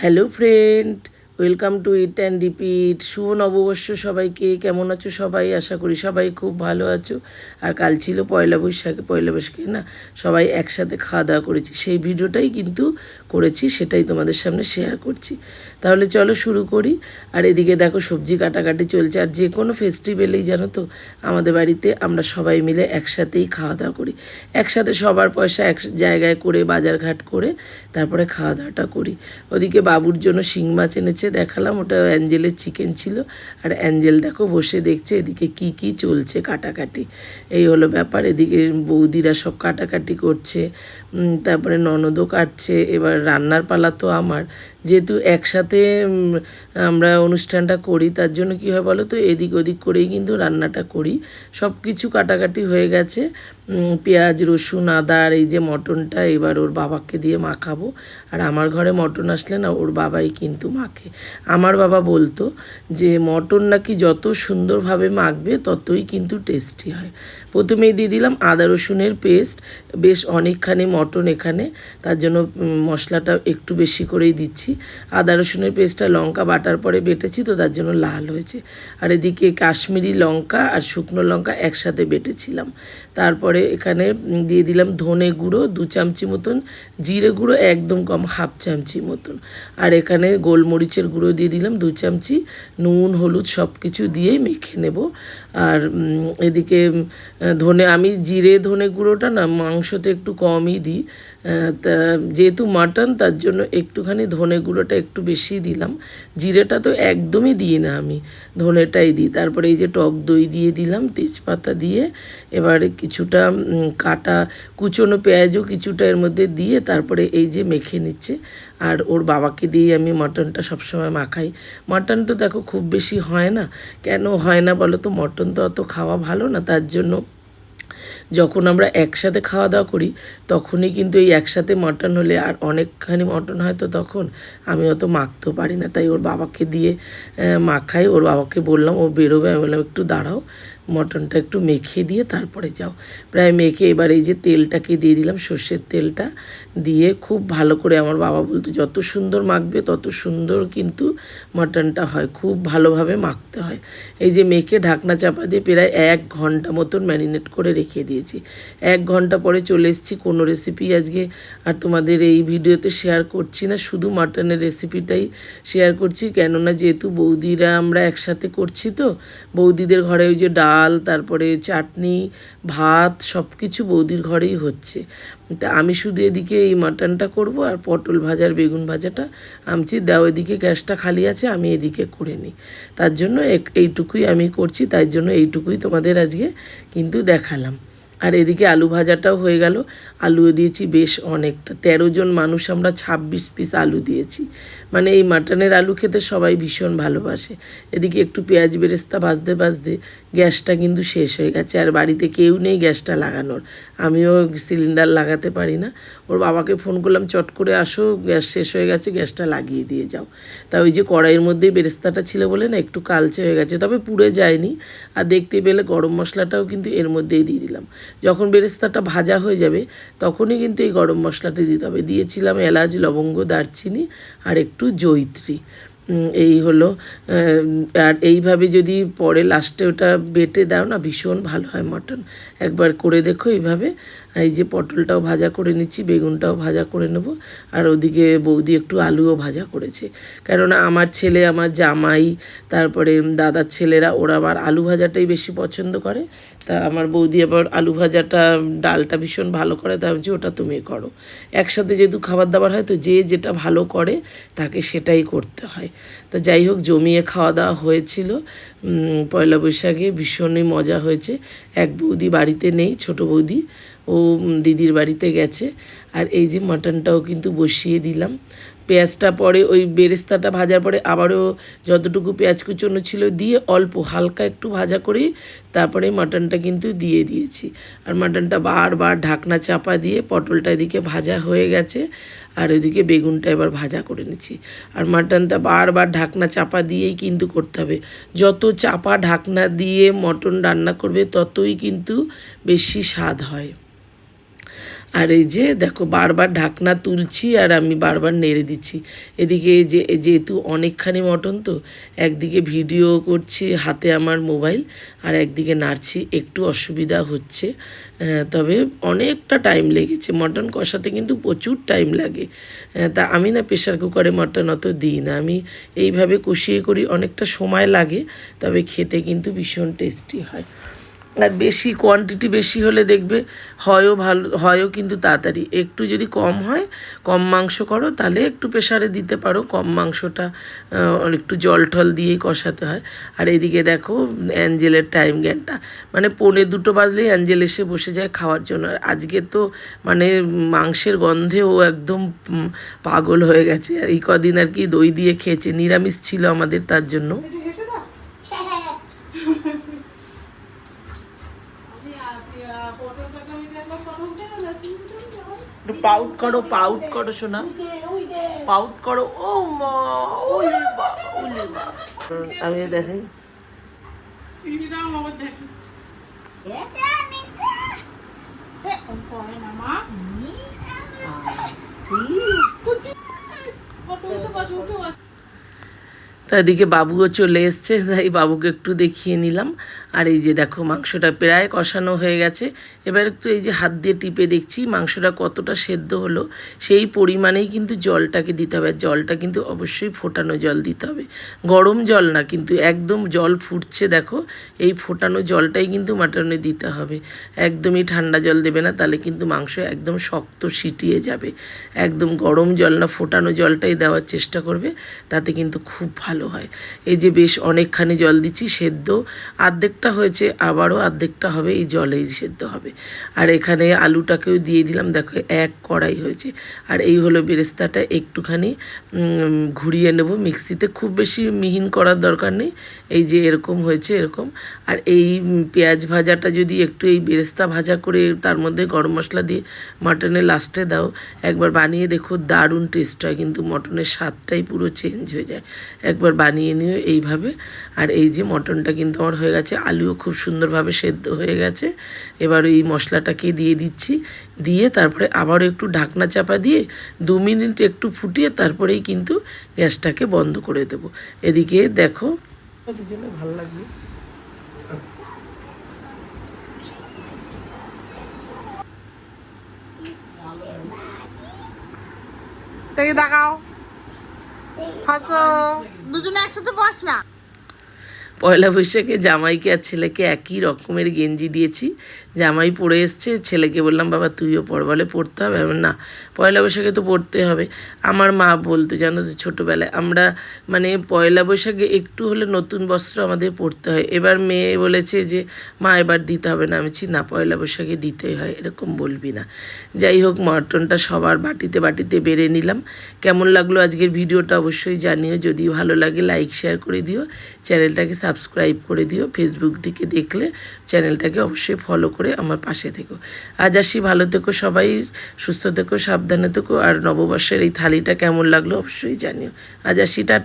Hello friend, welcome to eat and repeat. শুভ নববর্ষ সবাইকে। কেমন আছো সবাই? আশা করি সবাই খুব ভালো আছো। আর কাল ছিল পয়লা বৈশাখে না সবাই একসাথে খাওয়া দাওয়া করেছি, সেই ভিডিওটাই কিন্তু করেছি, সেটাই তোমাদের সামনে শেয়ার করছি। তাহলে চলো শুরু করি। আর এদিকে দেখো সবজি কাটাকাটি চলছে। আর যে কোনো ফেস্টিভ্যালেই জানো তো আমাদের বাড়িতে আমরা সবাই মিলে একসাথেই খাওয়া দাওয়া করি, একসাথে সবার পয়সা এক জায়গায় করে বাজারঘাট করে তারপরে খাওয়া দাওয়াটা করি। ওদিকে বাবুর জন্য শিং মাছ এনেছে, দেখালাম, ওটা অ্যাঞ্জেলের চিকেন ছিল। আর অ্যাঞ্জেল দেখো বসে দেখছে এদিকে কি কি চলছে কাটাকাটি। এই হলো ব্যাপার। এদিকে বৌদিরা সব কাটাকাটি করছে, তারপরে ননদও কাটছে। এবার রান্নার পালা তো আমার, যেহেতু একসাথে আমরা অনুষ্ঠানটা করি, তার জন্য কী হয় বলো তো, এদিক ওদিক করেই কিন্তু রান্নাটা করি। সব কিছু কাটাকাটি হয়ে গেছে, পেঁয়াজ রসুন আদা। আর এই যে মটনটা এবার ওর বাবাকে দিয়ে মাখাবো। আর আমার ঘরে মটন আসলে না ওর বাবাই কিন্তু মাখে। আমার বাবা বলতো যে মটন নাকি যত সুন্দরভাবে মাখবে ততই কিন্তু টেস্টি হয়। প্রথমেই দিয়ে দিলাম আদা রসুনের পেস্ট, বেশ অনেকখানি মটন এখানে, তার জন্য মশলাটা একটু বেশি করেই দিচ্ছি। আদা রসুনের পেস্টটা লঙ্কা বাটার পরে বেটেছি তো তার জন্য লাল হয়েছে। আর এদিকে কাশ্মীরি লঙ্কা আর শুকনো লঙ্কা একসাথে বেটেছিলাম। তারপরে এখানে দিয়ে দিলাম ধনে গুঁড়ো 2 চামচি মতন, জিরে গুঁড়ো একদম কম 1/2 চামচি মতন। আর এখানে গোলমরিচের গুঁড়ো দিয়ে দিলাম 2 চামচি, নুন হলুদ সব কিছু দিয়েই মেখে নেব। আর এদিকে আমি জিরে ধনে গুঁড়োটা না মাংসতে একটু কমই দিই, তা যেহেতু মাটন তার জন্য একটুখানি ধনে গুঁড়োটা একটু বেশি দিলাম। জিরেটা তো একদমই দিই না আমি, ধনেটাই দিই। তারপরে এই যে টক দই দিয়ে দিলাম, তেজপাতা দিয়ে এবারে কিছুটা কাটা কুচনো পেঁয়াজও কিছুটা এর মধ্যে দিয়ে তারপরে এই যে মেখে নিচ্ছে। আর ওর বাবাকে দিয়ে আমি মাটনটা সবসময় মাখাই। মাটন তো দেখো খুব বেশি হয় না, কেন হয় না বলো তো, মটন তো অত খাওয়া ভালো না, তার জন্য যখন আমরা একসাথে খাওয়া দাওয়া করি তখনই কিন্তু এই একসাথে মটন হলে, আর অনেকখানি মটন হয় তো তখন আমি অত মাখতেও পারি না, তাই ওর বাবাকে দিয়ে মাখাই। ওর বাবাকে বললাম, ও বেরোবে, আমি বললাম একটু দাঁড়াও, মটনটা একটু মেখে দিয়ে তারপরে যাও। প্রায় মেখে এবার এই যে তেলটাকে দিয়ে দিলাম, সর্ষের তেলটা দিয়ে খুব ভালো করে, আমার বাবা বলতো যত সুন্দর মাখবে তত সুন্দর কিন্তু মটনটা হয়, খুব ভালোভাবে মাখতে হয়। এই যে মেখে ঢাকনা চাপা দিয়ে প্রায় 1 ঘন্টা মতন ম্যারিনেট করে রেখে দিয়েছি। 1 ঘন্টা পরে চলে এসেছি। কোনো রেসিপি আজকে আর তোমাদের এই ভিডিওতে শেয়ার করছি না, শুধু মাটনের রেসিপিটাই শেয়ার করছি, কেননা যেহেতু বৌদিরা আমরা একসাথে করছি তো বৌদিদের ঘরে ওই যে ডাল, তারপরে চাটনি, ভাত সব কিছু বৌদির ঘরেই হচ্ছে। তা আমি শুধু এদিকে এই মাটনটা করব আর পটল ভাজার বেগুন ভাজাটা আমছি, দাও এদিকে গ্যাসটা খালি আছে, আমি এদিকে করে নিই। তার জন্য এইটুকুই আমি করছি, তাই জন্য এইটুকুই তোমাদের আজকে কিন্তু দেখালাম। আর এদিকে আলু ভাজাটাও হয়ে গেল। আলুও দিয়েছি বেশ অনেকটা, 13 জন মানুষ আমরা 26 পিস আলু দিয়েছি। মানে এই মাটনের আলু খেতে সবাই ভীষণ ভালোবাসে। এদিকে একটু পেঁয়াজ বেরেস্তা ভাজতে ভাজতে গ্যাসটা কিন্তু শেষ হয়ে গেছে, আর বাড়িতে কেউ নেই গ্যাসটা লাগানোর, আমিও সিলিন্ডার লাগাতে পারি না। ওর বাবাকে ফোন করলাম, চট করে আসো, গ্যাস শেষ হয়ে গেছে, গ্যাসটা লাগিয়ে দিয়ে যাও। তা ওই যে কড়াইয়ের মধ্যেই বেরেস্তাটা ছিল বলে না একটু কালচে হয়ে গেছে, তবে পুড়ে যায়নি। আর দেখতে পেলে গরম মশলাটাও কিন্তু এর মধ্যেই দিয়ে দিলাম। যখন বেরেস্তাটা ভাজা হয়ে যাবে তখনই কিন্তু এই গরম মশলাটা দিতে হবে। দিয়েছিলাম এলাচ, লবঙ্গ, দারচিনি আর একটু জয়িত্রী। এই হলো। আর এইভাবে যদি পরে লাস্টে ওটা বেটে দাও না ভীষণ ভালো হয় মটন, একবার করে দেখো এইভাবে। এই যে পটলটাও ভাজা করে নিচ্ছি, বেগুনটাও ভাজা করে নেব। আর ওদিকে বৌদি একটু আলুও ভাজা করেছে, কেননা আমার ছেলে, আমার জামাই, তারপরে দাদার ছেলেরা ওরা আবার আলু ভাজাটাই বেশি পছন্দ করে। তা আমার বৌদি আবার আলু ভাজাটা ডালটা ভীষণ ভালো করে, তা ভাবছি ওটা তুমি করো। একসাথে যেহেতু খাবার দাবার হয় তো যে যেটা ভালো করে তাকে সেটাই করতে হয়। তা যাই হোক, জমিয়ে খাওয়া দাওয়া হয়েছিল পয়লা বৈশাখে, ভীষণই মজা হয়েছে। এক বৌদি বাড়িতে নেই, ছোট বৌদি, ও দিদির বাড়িতে গেছে। আর এই যে মাটনটাও কিন্তু বসিয়ে দিলাম। পেঁয়াজটা পরে ওই বেরেস্তাটা ভাজার পরে আবারও যতটুকু পেঁয়াজ কুচনো ছিল দিয়ে অল্প হালকা একটু ভাজা করেই তারপরে মাটনটা কিন্তু দিয়ে দিয়েছি। আর মাটনটা বারবার ঢাকনা চাপা দিয়ে, পটলটা এদিকে ভাজা হয়ে গেছে আর ওইদিকে বেগুনটা এবার ভাজা করে নিচ্ছি। আর মাটনটা বারবার ঢাকনা চাপা দিয়েই কিন্তু করতে হবে। যত চাপা ঢাকনা দিয়ে মটন রান্না করবে ততই কিন্তু বেশি স্বাদ হয়। আর এই যে দেখো বারবার ঢাকনা তুলছি আর আমি বারবার নেড়ে দিচ্ছি। এদিকে যেহেতু অনেকখানি মটন তো একদিকে ভিডিও করছি হাতে আমার মোবাইল আর একদিকে নাড়ছি, একটু অসুবিধা হচ্ছে। তবে অনেকটা টাইম লেগেছে, মটন কষাতে কিন্তু প্রচুর টাইম লাগে। তা আমি না প্রেশার কুকারে মটন অত দিই না, আমি এইভাবে কষিয়ে করি, অনেকটা সময় লাগে তবে খেতে কিন্তু ভীষণ টেস্টি হয়। আর বেশি কোয়ান্টিটি বেশি হলে দেখবে হয়ও ভালো, হয়ও কিন্তু তাড়াতাড়ি। একটু যদি কম হয়, কম মাংস করো তাহলে একটু প্রেশারে দিতে পারো, কম মাংসটা একটু জল টল দিয়েই কষাতে হয়। আর এদিকে দেখো অ্যাঞ্জেলের টাইম জ্ঞানটা, মানে 1:45 বাজলেই অ্যাঞ্জেল এসে বসে যায় খাওয়ার জন্য। আর আজকে তো মানে মাংসের গন্ধে ও একদম পাগল হয়ে গেছে। আর এই কদিন আর কি দই দিয়ে খেয়েছে, নিরামিষ ছিল আমাদের তার জন্য। পাউট করো শোনা, পাউট করো। ও মা, ওলে বাবা, ওলে বাবা। আমি দেখাই, তা এদিকে বাবুও চলে এসছে, তাই বাবুকে একটু দেখিয়ে নিলাম। আর এই যে দেখো মাংসটা প্রায় কষানো হয়ে গেছে। এবার একটু এই যে হাত দিয়ে টিপে দেখছি মাংসটা কতটা সেদ্ধ হলো, সেই পরিমাণেই কিন্তু জলটাকে দিতে হবে। জলটা কিন্তু অবশ্যই ফোটানো জল দিতে হবে, গরম জল না, কিন্তু একদম জল ফুটছে দেখো, এই ফোটানো জলটাই কিন্তু মাটনে দিতে হবে। একদমই ঠান্ডা জল দেবে না, তাহলে কিন্তু মাংস একদম শক্ত সিটিয়ে যাবে। একদম গরম জল না, ফোটানো জলটাই দেওয়ার চেষ্টা করবে, তাতে কিন্তু খুব ভালো হয়। এই যে বেশ অনেকখানি জল দিচ্ছি, সেদ্ধ অর্ধেকটা হয়েছে, আবারও অর্ধেকটা হবে, এই জলেই সেদ্ধ হবে। আর এখানে আলুটাকেও দিয়ে দিলাম, দেখো এক কড়াই হয়েছে। আর এই হলো বেরেস্তাটা, একটুখানি ঘুরিয়ে নেব মিক্সিতে, খুব বেশি মিহিন করার দরকার নেই, এই যে এরকম হয়েছে এরকম। আর এই পেঁয়াজ ভাজাটা যদি একটু এই বেরেস্তা ভাজা করে তার মধ্যে গরম মশলা দিয়ে মাটনের লাস্টে দাও, একবার বানিয়ে দেখো, দারুণ টেস্ট হয়, কিন্তু মটনের স্বাদটাই পুরো চেঞ্জ হয়ে যায়। একবার বানিয়ে নিও এইভাবে। আর এই যে মটনটা কিন্তু আমার হয়ে গেছে, আলুও খুব সুন্দরভাবে সেদ্ধ হয়ে গেছে। এবার এই মশলাটাকে দিয়ে দিচ্ছি, দিয়ে তারপরে আবারও একটু ঢাকনা চাপা দিয়ে 2 মিনিট একটু ফুটিয়ে তারপরেই কিন্তু গ্যাসটাকে বন্ধ করে দেবো। এদিকে দেখো ভালো লাগবে। দেখাও, হাসো, দুজনে একসাথে বস না। পয়লা বৈশাখে জামাইকে আর ছেলেকে একই রকমের গেঞ্জি দিয়েছি, জামাই পরে এসছে, ছেলেকে বললাম বাবা তুইও পর, বলে পরতে হবে। আমি না, পয়লা বৈশাখে তো পরতে হবে। আমার মা বলতো জানো তো, ছোটোবেলায় আমরা মানে পয়লা বৈশাখে একটু হলে নতুন বস্ত্র আমাদের পরতে হয়। এবার মেয়ে বলেছে যে মা এবার দিতে হবে না, আমি না পয়লা বৈশাখে দিতেই হয়, এরকম বলবি না। যাই হোক, মটনটা সবার বাটিতে বাটিতে বেড়ে নিলাম। কেমন লাগলো আজকের ভিডিওটা অবশ্যই জানিও, যদি ভালো লাগে লাইক শেয়ার করে দিও, চ্যানেলটাকে সাবস্ক্রাইব করে দিও, ফেসবুক থেকে দেখলে চ্যানেলটাকে অবশ্যই ফলো করে আমার পাশে থেকো। আজ আসি, ভালো থেকো সবাই, সুস্থ থেকো, সাবধানে থেকো। আর নববর্ষের এই থালিটা কেমন লাগলো অবশ্যই জানিও। আজ আসি, টাটা।